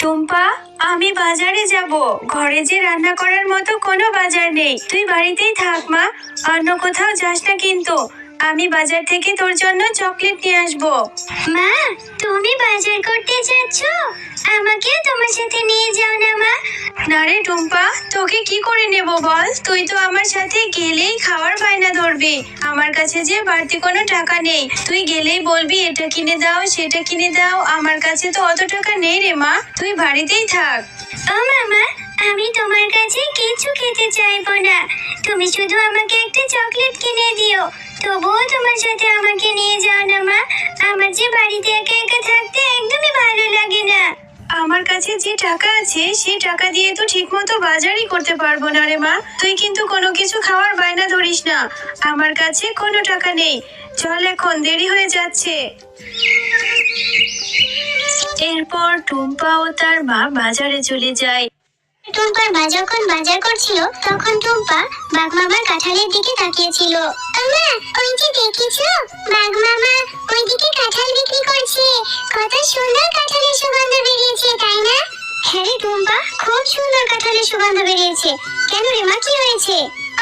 টুম্পা, আমি বাজারে যাব। ঘরে যে রান্না করার মতো কোনো বাজার নেই। তুই বাড়িতেই থাক মা, অন্য কোথাও যাস না কিন্তু। আমি বাজার থেকে তোর জন্য চকলেট নিয়ে আসবো। মা, তুমি বাজার করতে যাচ্ছ? আমাকে তোমার সাথে নিয়ে যাও না মা। না রে টুম্পা, তোকে কি করে নেব বল? তুই তো আমার সাথে গেলেই খাওয়ার বায়না ধরবি। আমার কাছে যে বাড়তি কোনো টাকা নেই। তুই গেলেই বলবি এটা কিনে দাও সেটা কিনে দাও। আমার কাছে তো অত টাকা নেই রে মা, তুই বাড়িতেই থাক। ও মামা, আমি তোমার কাছে কিছু খেতে চাইবো না। তুমি শুধু আমাকে একটা চকলেট কিনে দিও। তবুও তোমার সাথে আমাকে নিয়ে যাও না মা। আমার যে বাড়িতে একা একা থাকতে একদমই ভালো লাগে না। আমার কাছে যে টাকা আছে সেই টাকা দিয়ে তো ঠিক মতো বাজারই করতে পারবো না রে মা। তুই কিন্তু কোনো কিছু খাওয়ার বায়না ধরিস না। আমার কাছে কোনো টাকা নেই। চল, এখন দেরি হয়ে যাচ্ছে। এরপর টুম্পা ও তার মা বাজারে চলে যায়। টুম্পার মা যখন বাজার করছিল তখন টুম্পা বাঘ মামার কাঁঠালের দিকে তাকিয়েছিল। আমা, ওই যে দেখেছো, বাঘ মামা ওইদিকে কাঁঠাল বিক্রি করছে। কত সুন্দর কাঁঠালের সুগন্ধ বেরিয়েছে, তাই না? হ্যাঁ রে টুম্পা, খুব সুন্দর কাঁঠালের সুগন্ধ বেরিয়েছে। কেন রে মা, কি হয়েছে?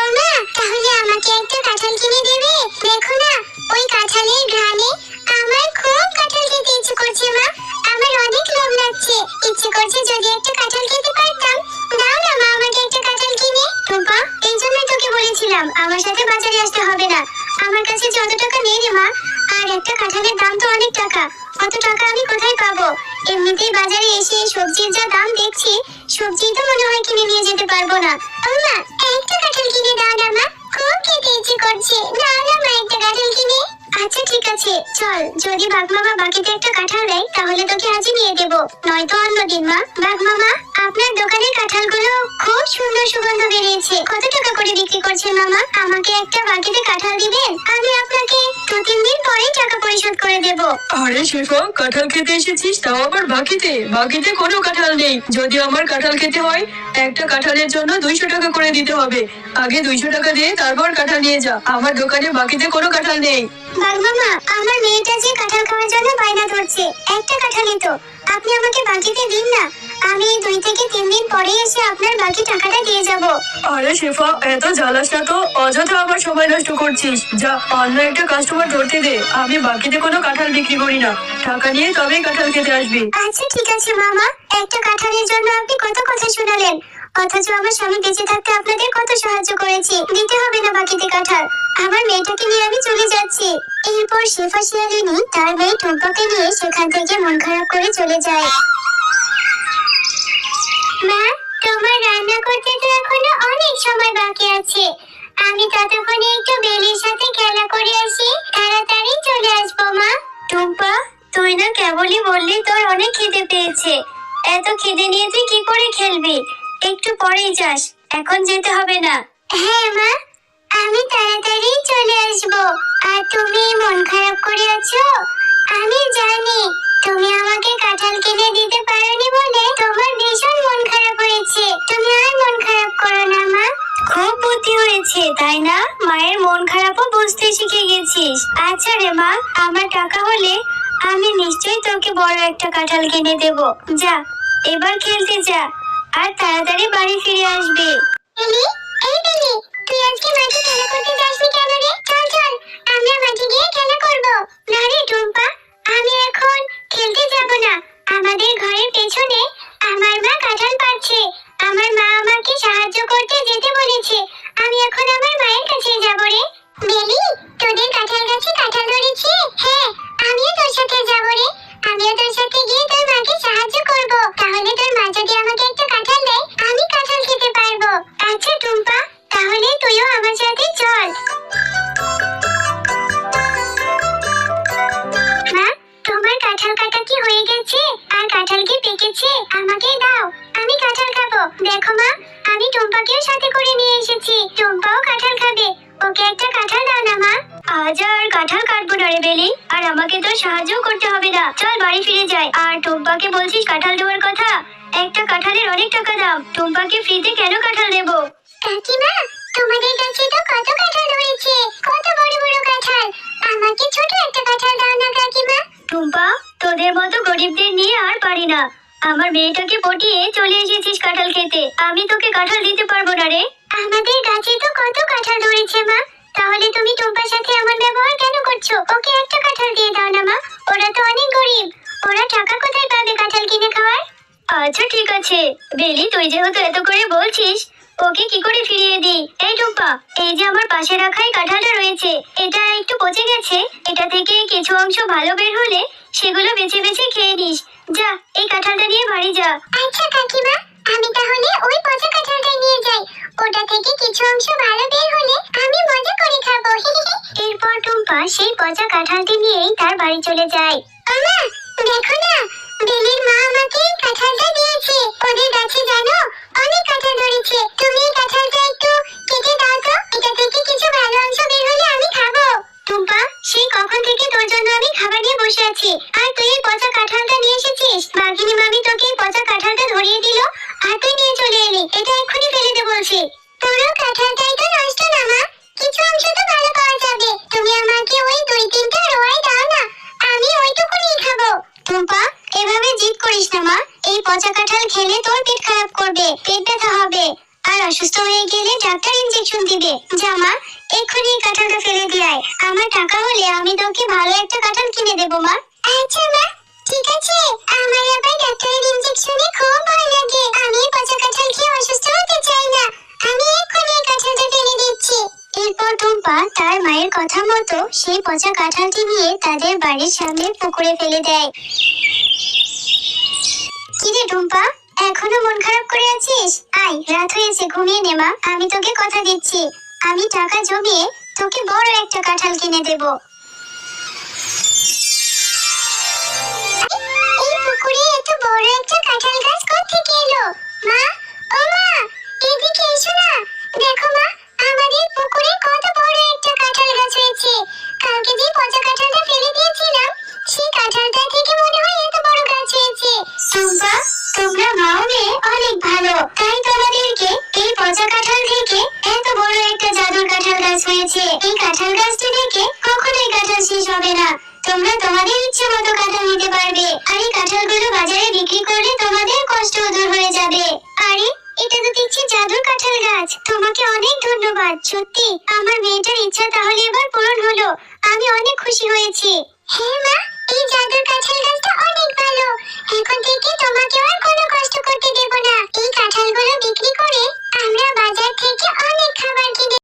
আমা, তাহলে আমাকে একটা কাঁঠাল কিনে দেবে? দেখো না, ওই কাঁঠালের ঘ্রাণে আমার খুব কাঁঠাল খেতে ইচ্ছে করছে মা। আমার অনেক লোভ লাগছে, ইচ্ছে করছে যদি একটা কাঁঠাল খেতে পারতাম। দাও না মা আমাকে একটা কাঁঠাল কিনে। টুম্পা, এই জন্যই তোকে বলেছিলাম আমার সাথে বাজারে আসতে হবে না। আমার কাছে যত টাকা নেই রে মা, আর একটা কাঁঠালের দাম তো অনেক টাকা। অত টাকা আমি কোথায় পাবো? এমনিতেই বাজারে এসে সবজির যা দাম দেখছি, সবজি তো মনে হয় কিনে নিয়ে যেতে পারবো না। আম্মা, একটা কাঁঠাল কিনে দাও না মা, খুব খেতে ইচ্ছে করছে। দাও না মা একটা কাঁঠাল কিনে। আচ্ছা ঠিক আছে, চল, যদি বাঘ মামা বাকিতে একটা কাঁঠাল দেয় তাহলে তোকে আজই নিয়ে দেবো, নয়তো অন্যদিন। মা, বাঘ মামা, আপনার দোকানের কাঁঠালগুলো খুব সুন্দর সুগন্ধ বেরিয়েছে। কত টাকা করে বিক্রি করছেন মামা? আমাকে একটা বাকিতে কাঁঠাল দিবেন, আমি আপনাকে 2-3 দিন পরেই টাকা পরিশোধ করে দেবো। আরে শেফা, কাঁঠাল খেতে এসেছিস, তাও আবার বাকিতে? বাকিতে কোনো কাঁঠাল নেই। যদি আমার কাঁঠাল খেতে হয়, একটা কাঁঠালের জন্য 200 টাকা করে দিতে হবে। আগে 200 টাকা দিয়ে তারপর কাঁঠাল নিয়ে যা। আমার দোকানে বাকিতে কোনো কাঁঠাল নেই। বাঘ মামা, আমার মেয়েটা যে কাঁঠাল খাওয়ার জন্য বায়না ধরছে, একটা কাঁঠালই তো, আপনি আমাকে বাকিতে দিন না। আমি 2 থেকে 3 দিন পরে এসে আপনার বাকি টাকাটা দিয়ে যাব। আরে শেফা, এত জ্বালাস না তো, অযথা আমার সময় নষ্ট করছিস। যা, অন্য একটা কাস্টমার ধরতে দে। আমি বাকিতে কোনো কাঁঠাল বিক্রি করি না। টাকা নিয়ে তবেই কাঁঠাল খেতে আসবি। আচ্ছা ঠিক আছে মামা, একটা কাঁঠালের জন্য আপনি কত কথা শোনালেন, অথচ আমার স্বামী বেঁচে থাকতে আপনাদের কত সাহায্য করেছি। দিতে হবে না বাকিতে কাঁঠাল, আমার মেয়েটাকে নিয়ে আমি চলে যাচ্ছি। এরপর শেফা শিয়ালিনী তার মেয়ে টুম্পাকে নিয়ে সেখান থেকে মন খারাপ করে চলে যায়। মা, তোমার রান্না করতে তো এখনো অনেক সময় বাকি আছে। আমি ততক্ষণে একটু বেলির সাথে খেলা করে আসি, তাড়াতাড়ি চলে আসবো মা। টুম্পা, তুই না কেবলই বললি তোর অনেক খিদে পেয়েছে। এত খিদে নিয়ে তুই কি করে খেলবি? একটু পরেই যাস, এখন যেতে হবে না। হ্যাঁ মা, আমি তাড়াতাড়ি চলে আসবো। আর তুমি মন খারাপ করে আছো? আমি জানি তুমি আমাকে কাঁঠাল কিনে দিতে পারোনি বলে তোমার ভীষণ মন খারাপ হয়েছে। তুমি আর মন খারাপ করো না মা। খুব বুদ্ধি হয়েছে তাই না? মায়ের মন খারাপও বুঝতে শিখে গেছিস। আচ্ছা রে মা, আমার টাকা হলে আমি নিশ্চয়ই তোকে বড় একটা কাঁঠাল কিনে দেব। যা, এবার খেলতে যা, আর তাড়াতাড়ি বাড়ি ফিরে আসবে। বেলি, এই বেলি, তুই আজকে মাঠে খেলা করতে যাসনি কেন রে? চল চল, আমরা মাঠে গিয়ে খেলা করব। না রে টুম্পা, আমি এখন খেলতে যাব না। আমাদের ঘরের পেছনে আমার মা কাঁঠাল পাড়ছে। আমার মা আমাকে সাহায্য করতে যেতে বলেছে। আমি এখন আমার মায়ের কাছে যাব রে। বেলি, তোদের কাঁঠাল গাছে কাঁঠাল ধরেছে? হ্যাঁ, আমিও তোর সাথে যাব রে। আমিও তোর সাথে গিয়ে তোর মাকে সাহায্য করব। তাহলে তোর মা যদি আমাকে একটা কাঁঠাল দেয়, আমি কাঁঠাল খেতে পারবো। আচ্ছা টুম্পা, তাহলে তুইও আমার সাথে চল। মা, তোমার কাঁঠাল কাটা কি হয়ে গেছে? আর কাঁঠাল কি পেকেছে? আমাকে দাও, আমি কাঁঠাল খাবো। দেখো মা, আমি টুম্পাকেও সাথে করে নিয়ে এসেছি। টুম্পাও কাঁঠাল খাবে, ওকে একটা কাঁঠাল দাও না মা। আজ আর কাঁঠাল কাটবো না রে বেলি, আর আমাকে তো সাহায্য করতে হবে না। চল বাড়ি ফিরে যাই। আর টুম্পাকে বলছিস কাঁঠাল দেওয়ার কথা? একটা কাঁঠালের অনেক টাকা দাম, টুম্পাকে ফ্রিতে কেন কাঁঠাল দেবো? কাকিমা, তোমাদের কাছে তো কত কাঁঠাল হয়েছে, কত বড় বড় কাঁঠাল। আমাকে ছোট একটা কাঁঠাল দাও না কাকিমা। টুম্পা, তোদের মতো গরিবদের নিয়ে আর পারি না। আমার মেয়েটাকে পটিয়ে চলে এসেছিস কাঁঠাল খেতে। আমি তোকে কাঁঠাল দিতে পারবো না রে। আমাদের গাছে তো কত কাঁঠাল ধরেছে মা, তাহলে তুমি টুম্পার সাথে এমন ব্যবহার কেন করছো? ওকে একটা কাঁঠাল দিয়ে দাও না মা, ওরা তো অনেক গরিব, ওরা টাকা কোথায় পাবে কাঁঠাল কিনে খাওয়ার? আচ্ছা ঠিক আছে বেলি, তুই যেহেতু এত করে বলছিস, ওকে কি করে ফিরিয়ে দিই। এই টুম্পা, এই যে আমার পাশে রাখাই কাঁঠালটা রয়েছে, এটা একটু পচে গেছে, এটা থেকে কিছু অংশ ভালো বের হলে সেগুলো বেছে বেছে খেয়ে নিস। যা, এই কাঁঠালটা নিয়ে বাড়ি যা। আচ্ছা কাকিমা, আমি তাহলে ওই পচা কাঁঠালটা নিয়ে যাই, ওটা থেকে কিছু অংশ ভালো বের হলে আমি মজা করে খাবো। এরপর টুম্পা সেই পচা কাঁঠালটি নিয়েই তার বাড়ি চলে যায়। আমা, দেখো না, বেলির মা আমাকে এই কাঁঠালটা দিয়েছে। ওদের গাছে জানো অনেক কাঁঠাল ধরেছে, তুমি এই কাঁঠালটা একটু কেটে দাও তো, এটা থেকে কিছু ভালো অংশ বের হলে আমি খাবো। টুম্পা, সেই কখন থেকে তোর জন্য আমি খাবার নিয়ে বসে আছি, আর তুই এই পচা কাঁঠালটা নিয়ে এসেছিস। বাঘিনী মামি তোকে এই পচা কাঁঠালটা ধরিয়ে দিল, আর তুই নিয়ে চলে এলি। এটা এক্ষুনি ফেলে দে বলছি। পুরো কাঁঠালটাই তো নষ্ট না মা, কিছু অংশ তো ভালো পাওয়া যাবে। তুমি আমাকে ওই 2-3টা রোয়াই দাও না, আমি ওইটুকুনি খাবো। টুম্পা, এভাবে জিদ করিস না মা, এই পচা কাঁঠাল খেলে তোর পেট খারাপ করবে, পেট ব্যথা হবে, আর অসুস্থ হয়ে গেলে ডাক্তার ইনজেকশন দিবে। যা মা, এক্ষুনি এই কাঁঠালটা ফেলে দিয়ে আয়। আমার টাকা হলে আমি তোকে ভালো একটা কাঁঠাল কিনে দেবো মা। আচ্ছা মা, ঠিক আছে। আমার আবার ডাক্তারের ইনজেকশনে খুব ভয় লাগে, আমি এই পচা কাঁঠাল খেয়ে অসুস্থ হতে চাই না। আমি এক্ষুনি এই কাঁঠালটা ফেলে দিচ্ছি। এরপর টুম্পা তার মায়ের কথা মতো সেই পচা কাঁঠালটি নিয়ে তাদের বাড়ির সামনে পুকুরে ফেলে দেয়। কিরে টুম্পা, এখনো মন খারাপ করে আছিস? আয়, রাত হয়েছে, ঘুমিয়ে নে মা। আমি তোকে কথা দিচ্ছি, আমি টাকা জমিয়ে তোকে বড় একটা কাঁঠাল কিনে দেব। এই পুকুরে এত বড় একটা কাঁঠাল গাছ কোত্থেকে এলো? মা, ও মা, এদিকে এসো না। দেখো মা, আমাদের পুকুরে কত বড় একটা কাঁঠাল গাছ হয়েছে। কালকে যে পচা কাঁঠালটা ফেলে দিয়েছিলাম, সেই কাঁঠালটা থেকে মনে হয় এত বড় গাছ হয়েছে। টুম্পা, তোমরা মাও মেয়ে অনেক ভালো, তাই তোমাদেরকে এই পচা কাঁঠাল থেকে এত বড় একটা জাদুর কাঁঠাল গাছ হয়েছে। এই কাঁঠাল গাছটি থেকে কখনোই কাঁঠাল শেষ হবে না। তোমরা তোমাদের ইচ্ছে মতো কাঁঠাল নিতে পারবে, আর এই কাঁঠালগুলো বাজারে বিক্রি করলে তোমাদের কষ্ট দূর হয়ে যাবে। আরে, এটা তো দেখছি জাদুর কাঁঠাল গাছ। তোমাকে অনেক ধন্যবাদ। সত্যি আমার মেয়েটার ইচ্ছা তাহলে এবার পূরণ হলো। আমি অনেক খুশি হয়েছি। হ্যাঁ মা, এই জাদুর কাঁঠাল গাছটা অনেক ভালো। এখন থেকে তোমাকে আর কোনো কষ্ট করতে দেব না। এই কাঁঠালগুলো বিক্রি করে আমরা বাজার থেকে অনেক খাবার কিনে